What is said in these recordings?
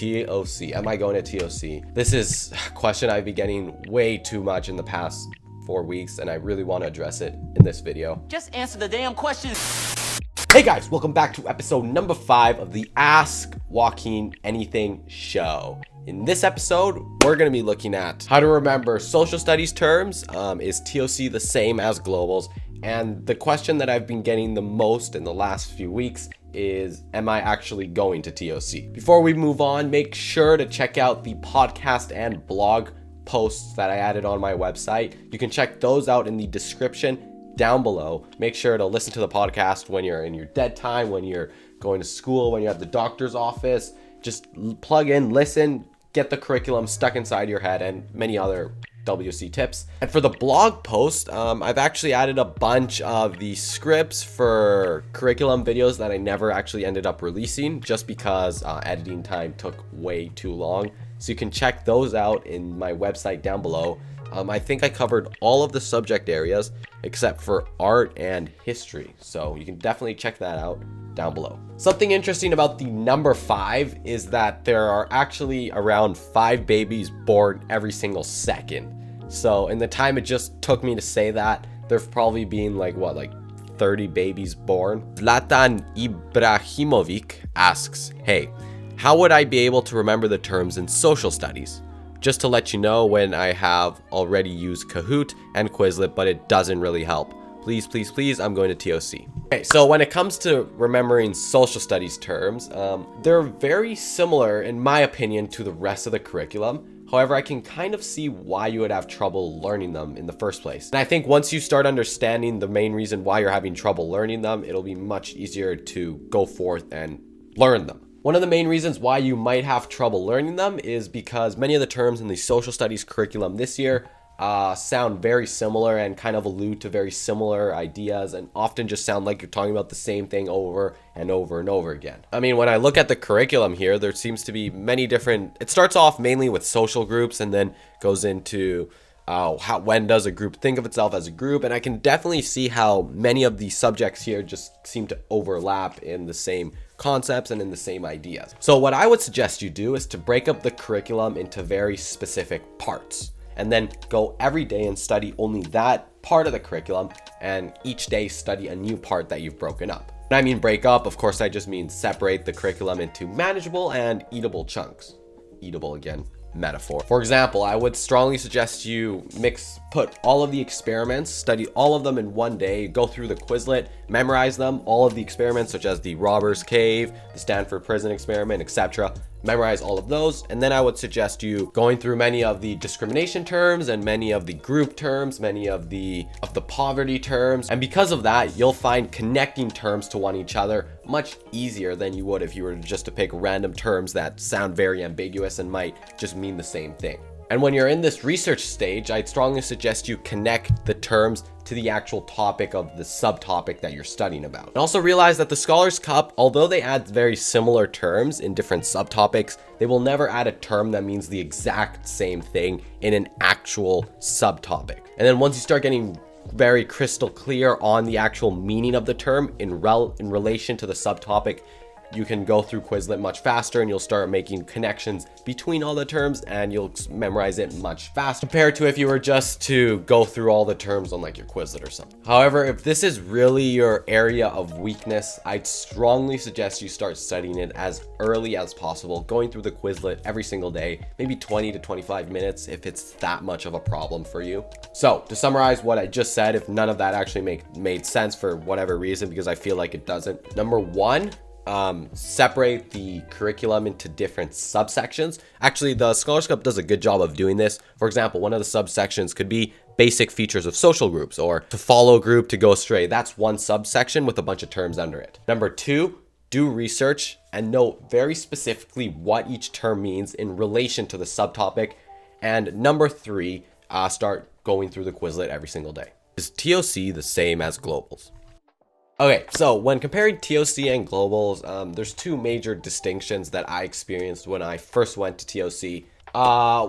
TOC. Am I going to TOC? This is a question I've been getting way too much in the past 4 weeks, and I really want to address it in this video. Just answer the damn question. Hey guys, welcome back to episode number 5 of the Ask Joaquin Anything Show. In this episode, we're going to be looking at how to remember social studies terms. Is TOC the same as globals? And the question that I've been getting the most in the last few weeks is, am I actually going to TOC? Before we move on, make sure to check out the podcast and blog posts that I added on my website. You can check those out in the description down below. Make sure to listen to the podcast when you're in your dead time, when you're going to school, when you're at the doctor's office. Just plug in, listen, get the curriculum stuck inside your head, and many other WC tips. And for the blog post, I've actually added a bunch of the scripts for curriculum videos that I never actually ended up releasing just because editing time took way too long. So you can check those out in my website down below. I think I covered all of the subject areas except for art and history. So you can definitely check that out down below. Something interesting about the number 5 is that there are actually around 5 babies born every single second. So in the time it just took me to say that, there've probably been like 30 babies born. Zlatan Ibrahimovic asks, hey, how would I be able to remember the terms in social studies? Just to let you know, when I have already used Kahoot and Quizlet, but it doesn't really help. Please, please, please, I'm going to TOC. Okay, so when it comes to remembering social studies terms, they're very similar, in my opinion, to the rest of the curriculum. However, I can kind of see why you would have trouble learning them in the first place. And I think once you start understanding the main reason why you're having trouble learning them, it'll be much easier to go forth and learn them. One of the main reasons why you might have trouble learning them is because many of the terms in the social studies curriculum this year sound very similar and kind of allude to very similar ideas and often just sound like you're talking about the same thing over and over and over again. I mean, when I look at the curriculum here, there seems to be many different, it starts off mainly with social groups and then goes into when does a group think of itself as a group, and I can definitely see how many of the subjects here just seem to overlap in the same concepts and in the same ideas. So what I would suggest you do is to break up the curriculum into very specific parts and then go every day and study only that part of the curriculum, and each day study a new part that you've broken up. When I mean break up, of course I just mean separate the curriculum into manageable and eatable chunks. Eatable again, metaphor. For example, I would strongly suggest you put all of the experiments, study all of them in one day, go through the Quizlet, memorize them, all of the experiments such as the Robber's Cave, the Stanford Prison Experiment, etc. Memorize all of those, and then I would suggest you going through many of the discrimination terms and many of the group terms, many of the poverty terms, and because of that, you'll find connecting terms to one each other much easier than you would if you were just to pick random terms that sound very ambiguous and might just mean the same thing. And when you're in this research stage, I'd strongly suggest you connect the terms to the actual topic of the subtopic that you're studying about. And also realize that the Scholars Cup, although they add very similar terms in different subtopics, they will never add a term that means the exact same thing in an actual subtopic. And then once you start getting very crystal clear on the actual meaning of the term in relation to the subtopic, you can go through Quizlet much faster and you'll start making connections between all the terms and you'll memorize it much faster compared to if you were just to go through all the terms on like your Quizlet or something. However, if this is really your area of weakness, I'd strongly suggest you start studying it as early as possible, going through the Quizlet every single day, maybe 20 to 25 minutes if it's that much of a problem for you. So to summarize what I just said, if none of that actually made sense for whatever reason, because I feel like it doesn't. Number 1, separate the curriculum into different subsections. Actually, the Scholars Cup does a good job of doing this. For example, one of the subsections could be basic features of social groups, or to follow group, to go astray. That's one subsection with a bunch of terms under it. Number 2, do research and note very specifically what each term means in relation to the subtopic. And number 3, start going through the Quizlet every single day. Is TOC the same as globals? Okay, so when comparing TOC and globals, there's 2 major distinctions that I experienced when I first went to TOC.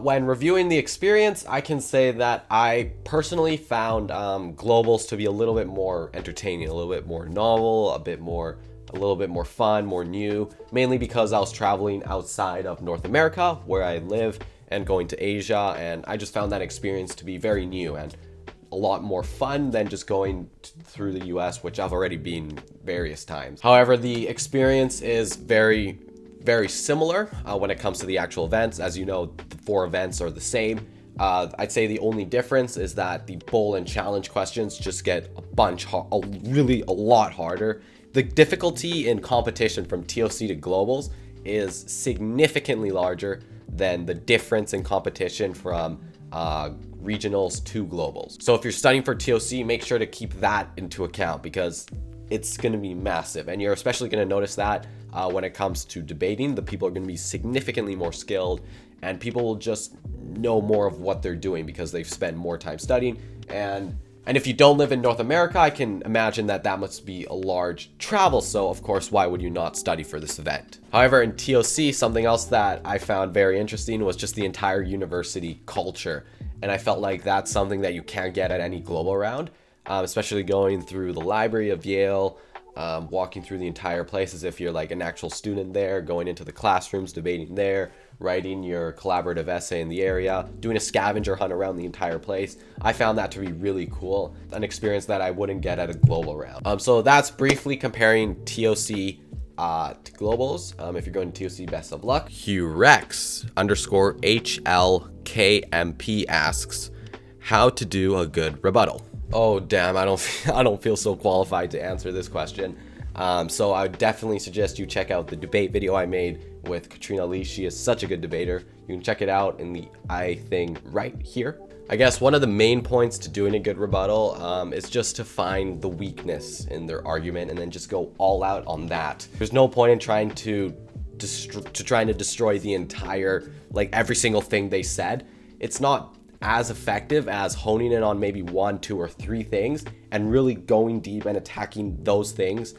When reviewing the experience, I can say that I personally found globals to be a little bit more entertaining, a little bit more novel, a bit more a little bit more fun, more new, mainly because I was traveling outside of North America, where I live, and going to Asia, and I just found that experience to be very new and a lot more fun than just going through the US, which I've already been various times. However, the experience is very, very similar when it comes to the actual events. As you know, the 4 events are the same. I'd say the only difference is that the bowl and challenge questions just get a lot harder. The difficulty in competition from TOC to globals is significantly larger than the difference in competition from regionals to globals. So if you're studying for TOC, make sure to keep that into account because it's going to be massive. And you're especially going to notice that when it comes to debating, the people are going to be significantly more skilled and people will just know more of what they're doing because they've spent more time studying. And if you don't live in North America, I can imagine that must be a large travel. So of course, why would you not study for this event? However, in TOC, something else that I found very interesting was just the entire university culture. And I felt like that's something that you can't get at any global round, especially going through the library of Yale, walking through the entire place as if you're like an actual student there, going into the classrooms, debating there, writing your collaborative essay in the area, doing a scavenger hunt around the entire place. I found that to be really cool, an experience that I wouldn't get at a global round. So that's briefly comparing TOC to globals. If you're going to TOC, best of luck. HLKMP asks, how to do a good rebuttal? Oh damn, I don't feel so qualified to answer this question. So I would definitely suggest you check out the debate video I made with Katrina Lee. She is such a good debater. You can check it out in the thing right here. I guess one of the main points to doing a good rebuttal is just to find the weakness in their argument and then just go all out on that. There's no point in trying to destroy the entire, like every single thing they said. It's not as effective as honing in on maybe 1, 2, or 3 things and really going deep and attacking those things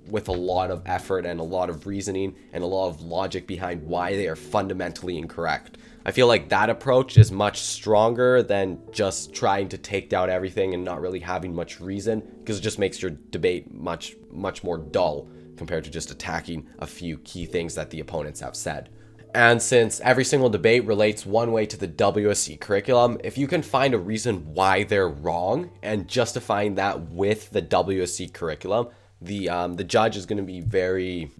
with a lot of effort and a lot of reasoning and a lot of logic behind why they are fundamentally incorrect. I feel like that approach is much stronger than just trying to take down everything and not really having much reason, because it just makes your debate much more dull compared to just attacking a few key things that the opponents have said. And since every single debate relates one way to the WSC curriculum, if you can find a reason why they're wrong and justifying that with the WSC curriculum, the judge is going to be very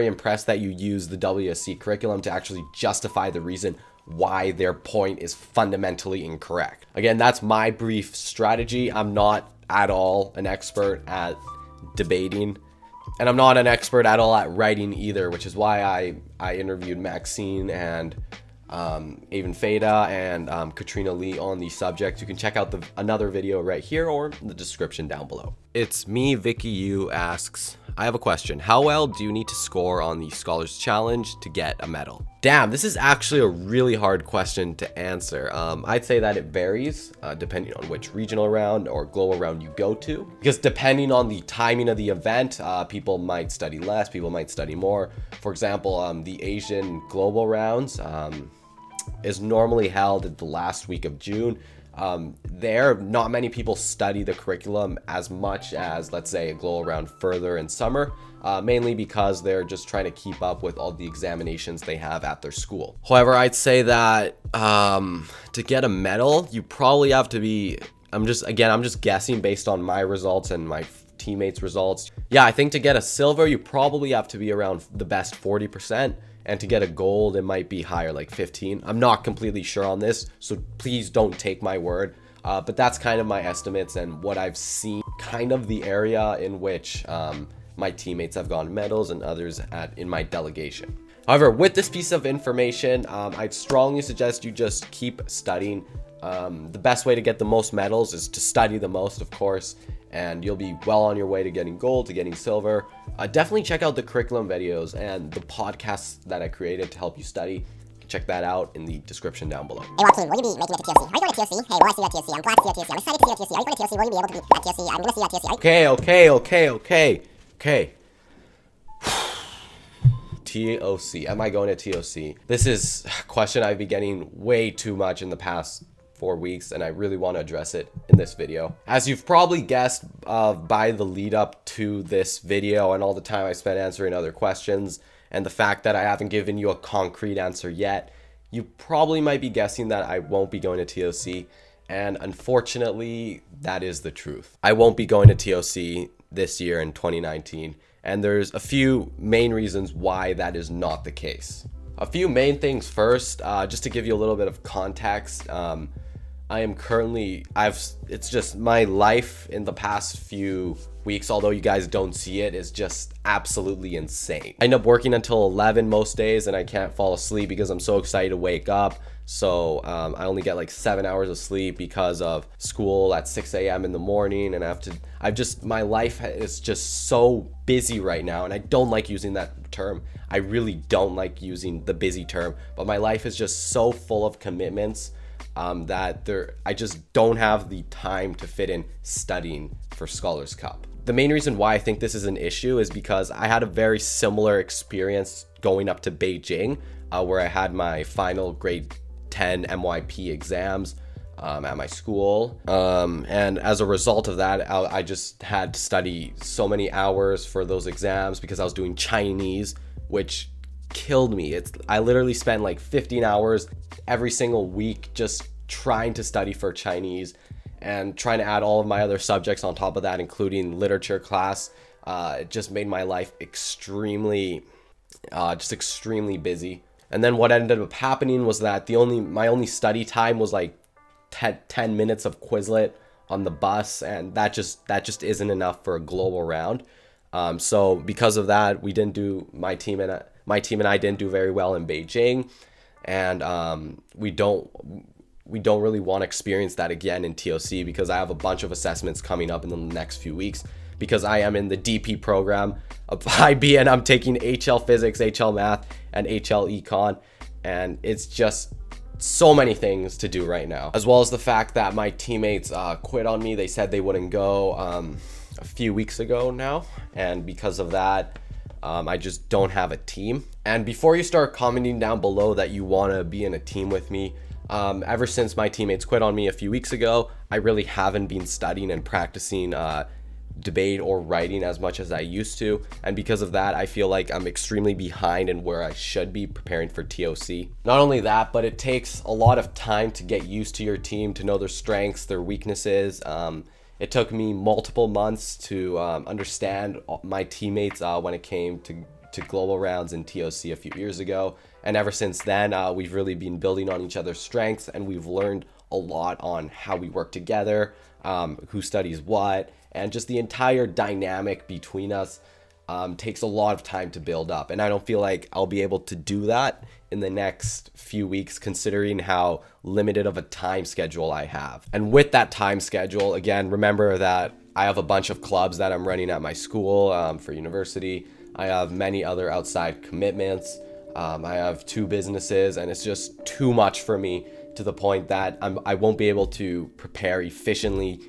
impressed that you use the WSC curriculum to actually justify the reason why their point is fundamentally incorrect. Again, that's my brief strategy. I'm not at all an expert at debating. And I'm not an expert at all at writing either, which is why I interviewed Maxine and even Feda and Katrina Lee on the subject. You can check out another video right here or in the description down below. It's me, Vicky U asks, I have a question. How well do you need to score on the Scholars Challenge to get a medal? Damn, this is actually a really hard question to answer. I'd say that it varies depending on which regional round or global round you go to, because depending on the timing of the event, people might study less, people might study more. For example, the Asian global rounds is normally held at the last week of June. There, not many people study the curriculum as much as, let's say, a global round further in summer, mainly because they're just trying to keep up with all the examinations they have at their school. However, I'd say that to get a medal, you probably have to be, I'm just guessing based on my results and my teammates' results. Yeah, I think to get a silver, you probably have to be around the best 40%. And to get a gold, it might be higher, like 15. I'm not completely sure on this, so please don't take my word. But that's kind of my estimates and what I've seen, kind of the area in which my teammates have gotten medals and others in my delegation. However, with this piece of information, I'd strongly suggest you just keep studying. The best way to get the most medals is to study the most, of course, and you'll be well on your way to getting gold, to getting silver. Definitely check out the curriculum videos and the podcasts that I created to help you study. You can check that out in the description down below. Hey Joaquin, will you be making it to TOC? Are you going to TOC? Hey, will I see you at TOC? I'm glad to see you at TOC. I'm excited to see you at TOC. Are you going to TOC? Will you be able to be at TOC? I'm going to see you at TOC. TOC. Am I going to TOC? This is a question I've been getting way too much in the past 4 weeks, and I really want to address it in this video. As you've probably guessed by the lead up to this video and all the time I spent answering other questions and the fact that I haven't given you a concrete answer yet, you probably might be guessing that I won't be going to TOC, and unfortunately that is the truth. I won't be going to TOC this year in 2019, and there's a few main reasons why that is not the case. A few main things first, just to give you a little bit of context. I am currently, it's just my life in the past few weeks, although you guys don't see it, is just absolutely insane. I end up working until 11 most days, and I can't fall asleep because I'm so excited to wake up. So I only get like 7 hours of sleep because of school at 6 a.m. in the morning, and my life is just so busy right now, and I don't like using that term. I really don't like using the busy term, but my life is just so full of commitments that I just don't have the time to fit in studying for Scholars Cup. The main reason why I think this is an issue is because I had a very similar experience going up to Beijing, where I had my final grade 10 MYP exams at my school, and as a result of that, I just had to study so many hours for those exams because I was doing Chinese, which killed me. I literally spent like 15 hours every single week just trying to study for Chinese and trying to add all of my other subjects on top of that, including literature class. It just made my life extremely busy. And then what ended up happening was that my only study time was like 10 minutes of Quizlet on the bus, and that just isn't enough for a global round. So because of that, my team and I didn't do very well in Beijing, and we don't really want to experience that again in TOC, because I have a bunch of assessments coming up in the next few weeks, because I am in the DP program of IB, and I'm taking HL Physics, HL Math, and HL Econ, and it's just so many things to do right now, as well as the fact that my teammates quit on me. They said they wouldn't go a few weeks ago now, and because of that, I just don't have a team. And before you start commenting down below that you want to be in a team with me, ever since my teammates quit on me a few weeks ago, I really haven't been studying and practicing debate or writing as much as I used to, and because of that, I feel like I'm extremely behind in where I should be preparing for TOC. Not only that, but it takes a lot of time to get used to your team, to know their strengths, their weaknesses. It took me multiple months to understand my teammates when it came to global rounds in TOC a few years ago, and ever since then, we've really been building on each other's strengths, and we've learned a lot on how we work together, who studies what, and just the entire dynamic between us takes a lot of time to build up, and I don't feel like I'll be able to do that in the next few weeks, considering how limited of a time schedule I have. And with that time schedule, again, remember that I have a bunch of clubs that I'm running at my school for university. I have many other outside commitments. I have 2 businesses, and it's just too much for me, to the point that I won't be able to prepare efficiently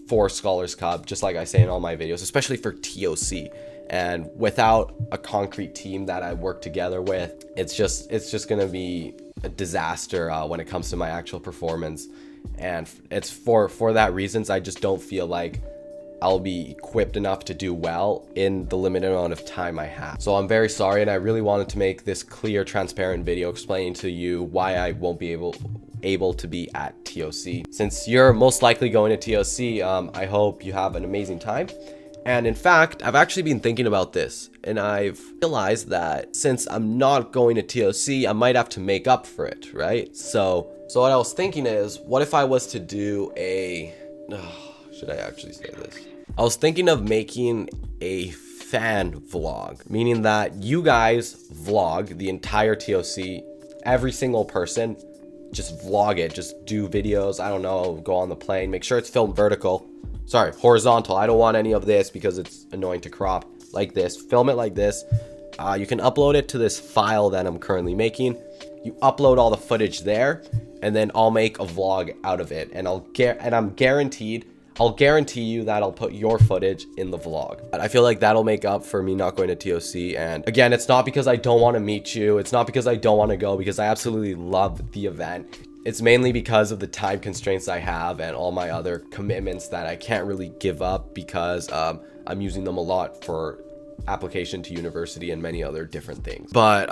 for Scholars Cup, just like I say in all my videos, especially for TOC. And without a concrete team that I work together with, it's just gonna be a disaster when it comes to my actual performance. And it's for that reasons, I just don't feel like I'll be equipped enough to do well in the limited amount of time I have. So I'm very sorry, and I really wanted to make this clear, transparent video explaining to you why I won't be able to be at TOC. Since you're most likely going to TOC, I hope you have an amazing time. And in fact, I've actually been thinking about this, and I've realized that since I'm not going to TOC, I might have to make up for it, right? So what I was thinking is, what if I was to do should I actually say this? I was thinking of making a fan vlog, meaning that you guys vlog the entire TOC, every single person, just vlog it, just do videos, I don't know, go on the plane, make sure it's filmed horizontal. I don't want any of this because it's annoying to crop. Like this, film it like this. You can upload it to this file that I'm currently making. You upload all the footage there, and then I'll make a vlog out of it, and I'll guarantee you that I'll put your footage in the vlog. But I feel like that'll make up for me not going to TOC. And again, it's not because I don't want to meet you. It's not because I don't want to go, because I absolutely love the event. it's mainly because of the time constraints I have and all my other commitments that I can't really give up because I'm using them a lot for application to university and many other different things. But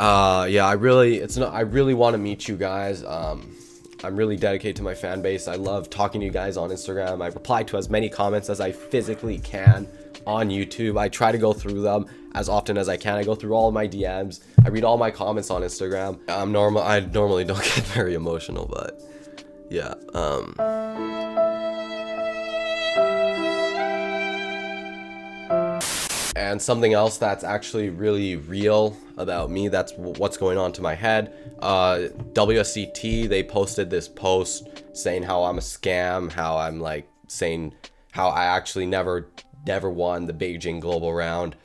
yeah, I really want to meet you guys. I'm really dedicated to my fan base. I love talking to you guys on Instagram. I reply to as many comments as I physically can on YouTube. I try to go through them as often as I can. I go through all of my DMs. I read all my comments on Instagram. I normally don't get very emotional, but yeah. And something else that's actually really real about me, that's what's going on to my head. WSCT, they posted this post saying how I'm a scam, how I'm like saying how I actually never won the Beijing global round,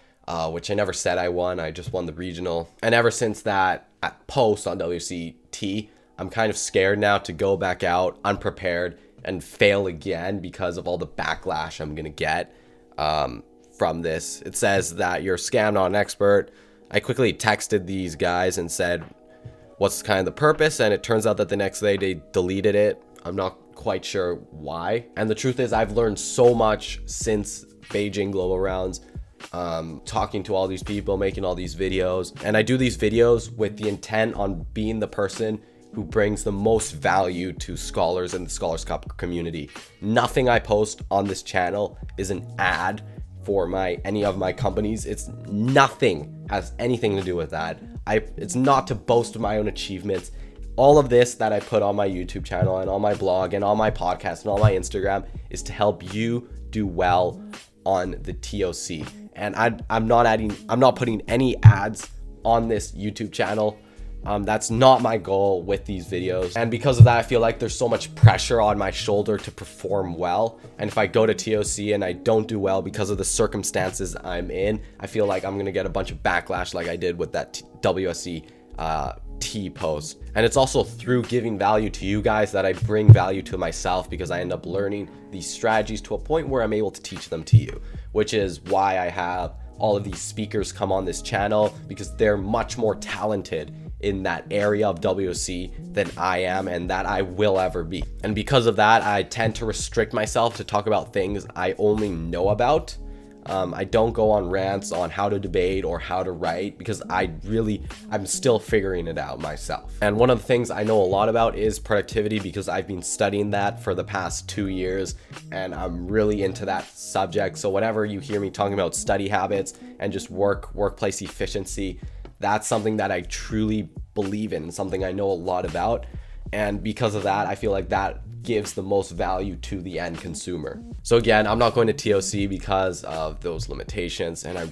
which I never said I won. I just won the regional. And ever since that post on WCT, I'm kind of scared now to go back out unprepared and fail again because of all the backlash I'm gonna get from this. It says that you're a scam, not an expert. I quickly texted these guys and said, what's kind of the purpose? And it turns out that the next day they deleted it. I'm not quite sure why. And the truth is, I've learned so much since Beijing global rounds, talking to all these people, making all these videos. And I do these videos with the intent on being the person who brings the most value to scholars and the Scholars Cup community. Nothing I post on this channel is an ad for any of my companies. It's nothing has anything to do with that. It's not to boast of my own achievements. All of this that I put on my YouTube channel and on my blog and on my podcast and on my Instagram is to help you do well on the TOC. And I'm not putting any ads on this YouTube channel. That's not my goal with these videos. And because of that, I feel like there's so much pressure on my shoulder to perform well. And if I go to TOC and I don't do well because of the circumstances I'm in, I feel like I'm going to get a bunch of backlash like I did with that WSC T post. And it's also through giving value to you guys that I bring value to myself, because I end up learning these strategies to a point where I'm able to teach them to you, which is why I have all of these speakers come on this channel, because they're much more talented in that area of WC than I am and that I will ever be. And because of that, I tend to restrict myself to talk about things I only know about. I don't go on rants on how to debate or how to write, because I'm still figuring it out myself. And one of the things I know a lot about is productivity, because I've been studying that for the past 2 years and I'm really into that subject. So whenever you hear me talking about study habits and just workplace efficiency, that's something that I truly believe in and something I know a lot about. And because of that, I feel like that gives the most value to the end consumer. So again, I'm not going to TOC because of those limitations, and I'm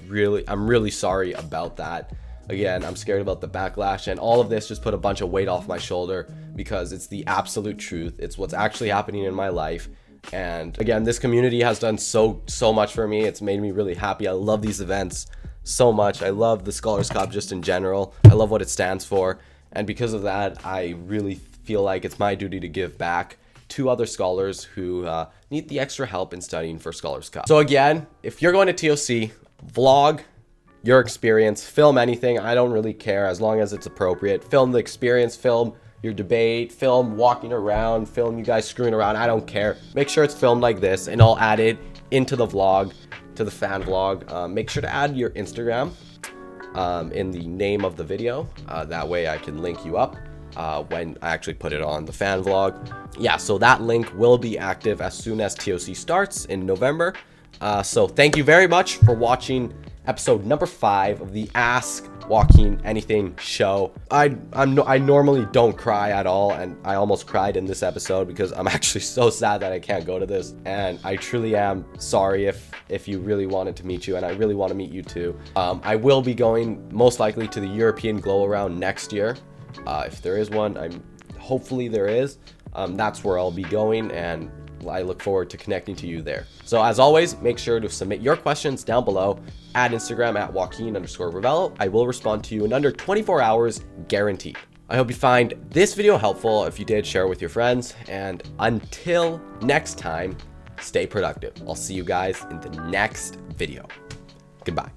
really sorry about that. Again, I'm scared about the backlash, and all of this just put a bunch of weight off my shoulder because it's the absolute truth. It's what's actually happening in my life. And again, this community has done so much for me. It's made me really happy. I love these events so much. I love the Scholars Cup just in general. I love what it stands for. And because of that, I really feel like it's my duty to give back to other scholars who need the extra help in studying for Scholars Cup. So again, if you're going to TOC, vlog your experience, film anything. I don't really care as long as it's appropriate. Film the experience, film your debate, film walking around, film you guys screwing around. I don't care. Make sure it's filmed like this, and I'll add it into the vlog, to the fan vlog. Make sure to add your Instagram in the name of the video. That way I can link you up when I actually put it on the fan vlog. Yeah, so that link will be active as soon as TOC starts in November. So thank you very much for watching episode number 5 of the Ask Joaquin Anything Show. I normally don't cry at all, and I almost cried in this episode because I'm actually so sad that I can't go to this, and I truly am sorry if you really wanted to meet you, and I really want to meet you too. I will be going most likely to the European Global Round next year. If there is one, hopefully there is. That's where I'll be going, and I look forward to connecting to you there. So as always, make sure to submit your questions down below at Instagram at Joaquin_Revello. I will respond to you in under 24 hours, guaranteed. I hope you find this video helpful. If you did, share it with your friends. And until next time, stay productive. I'll see you guys in the next video. Goodbye.